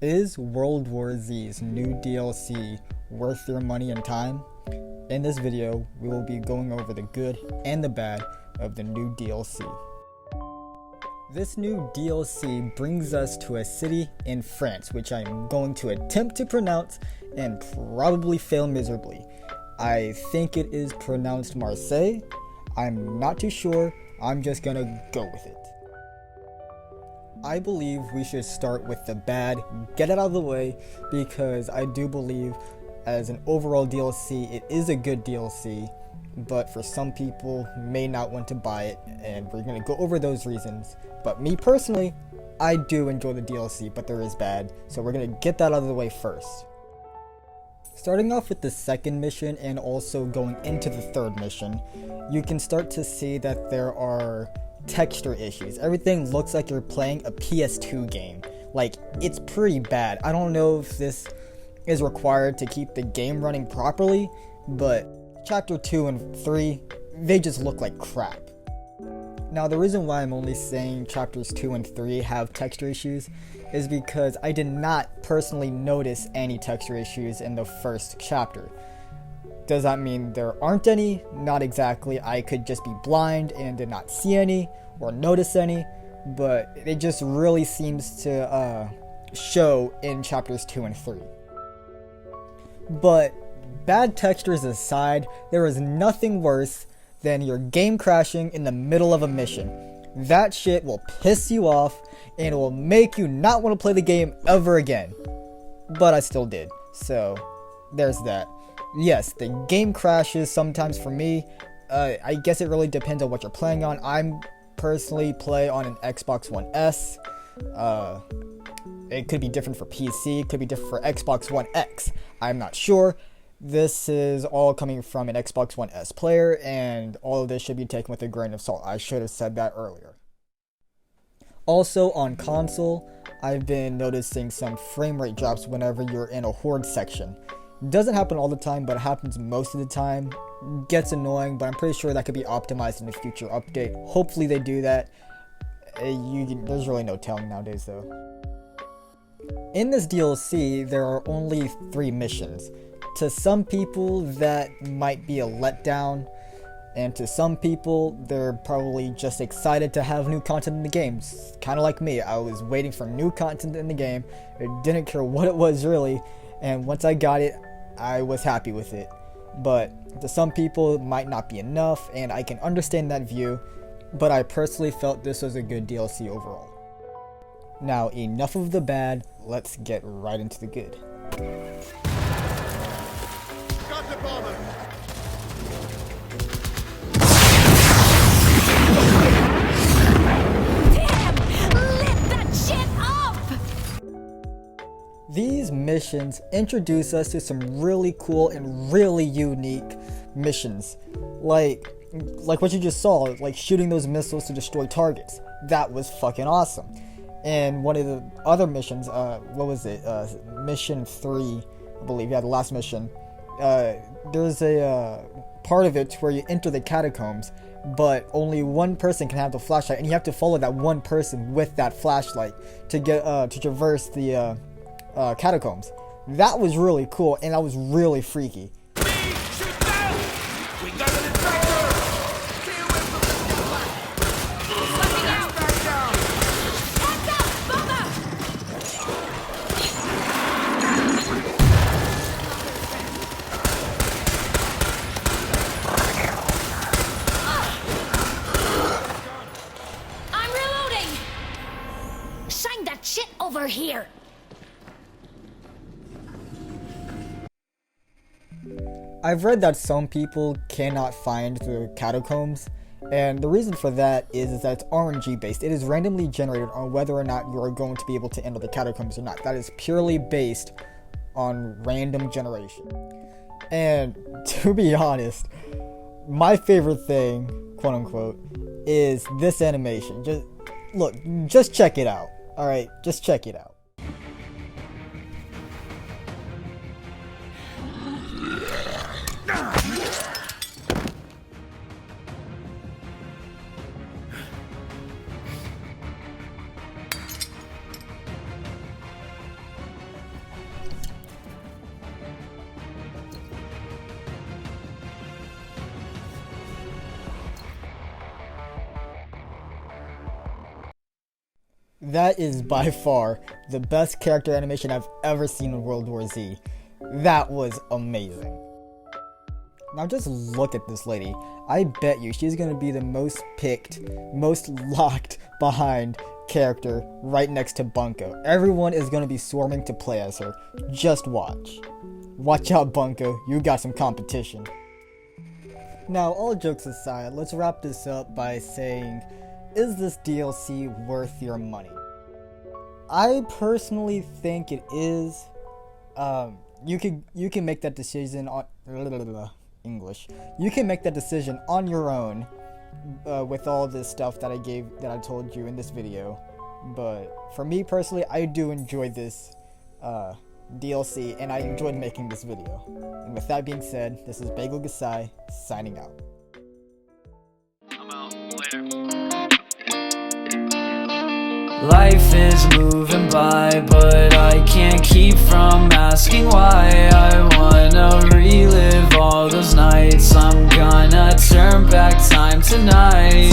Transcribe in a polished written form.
Is World War Z's new DLC worth your money and time? In this video, we will be going over the good and the bad of the new DLC. This new DLC brings us to a city in France, which I am going to attempt to pronounce and probably fail miserably. I think it is pronounced Marseille. I'm not too sure, I'm just gonna go with it. I believe we should start with the bad, get it out of the way, because I do believe as an overall DLC, it is a good DLC, but for some people may not want to buy it, and we're going to go over those reasons. But me personally, I do enjoy the DLC, but there is bad, so we're going to get that out of the way first. Starting off with the second mission and also going into the third mission, you can start to see that there are texture issues. Everything looks like you're playing a PS2 game. Like, it's pretty bad. I don't know if this is required to keep the game running properly, but chapter 2 and 3, they just look like crap. Now, the reason why I'm only saying chapters 2 and 3 have texture issues is because I did not personally notice any texture issues in the first chapter. Does that mean there aren't any? Not exactly. I could just be blind and did not see any or notice any, but it just really seems to show in chapters 2 and 3. But bad textures aside, there is nothing worse than your game crashing in the middle of a mission. That shit will piss you off and it will make you not want to play the game ever again. But I still did, so there's that. Yes, the game crashes sometimes for me. I guess it really depends on what you're playing on. I'm personally play on an Xbox One S. It could be different for PC, it could be different for Xbox One X. I'm not sure. This is all coming from an Xbox One S player, and all of this should be taken with a grain of salt. I should have said that earlier. Also on console, I've been noticing some frame rate drops whenever you're in a horde section. Doesn't happen all the time, but it happens most of the time. Gets annoying, but I'm pretty sure that could be optimized in a future update. Hopefully they do that. There's really no telling nowadays though. In this DLC, there are only 3 missions. To some people, that might be a letdown, and to some people, they're probably just excited to have new content in the game. Kind of like me, I was waiting for new content in the game. I didn't care what it was really, and once I got it, I was happy with it. But to some people, it might not be enough, and I can understand that view, but I personally felt this was a good DLC overall. Now, enough of the bad, let's get right into the good. Got the bomber! These missions introduce us to some really cool and really unique missions. Like what you just saw, like shooting those missiles to destroy targets. That was fucking awesome. And one of the other missions, what was it? Mission 3, I believe, yeah, the last mission. There's a part of it where you enter the catacombs, but only one person can have the flashlight, and you have to follow that one person with that flashlight to get to traverse the catacombs. That was really cool, and that was really freaky. Shoot down! We got an infector! Stay away from the black! He's out! Back down! Back up, bomber! I'm reloading! Shine that shit over here! I've read that some people cannot find the catacombs, and the reason for that is that it's RNG based. It is randomly generated on whether or not you are going to be able to enter the catacombs or not. That is purely based on random generation. And to be honest, my favorite thing, quote unquote, is this animation. Just check it out. Alright, just check it out. That is by far the best character animation I've ever seen in World War Z. That was amazing. Now just look at this lady. I bet you she's gonna be the most picked, most locked behind character right next to Bunko. Everyone is gonna be swarming to play as her. Just watch. Watch out, Bunko, you got some competition. Now, all jokes aside, let's wrap this up by saying, is this DLC worth your money? I personally think it is. You can make that decision on English. You can make that decision on your own with all this stuff that I told you in this video. But for me personally, I do enjoy this DLC, and I enjoyed making this video. And with that being said, this is Bagel Gasai signing out. I'm out. Later. Life is moving by, but I can't keep from asking why. I wanna relive all those nights. I'm gonna turn back time tonight.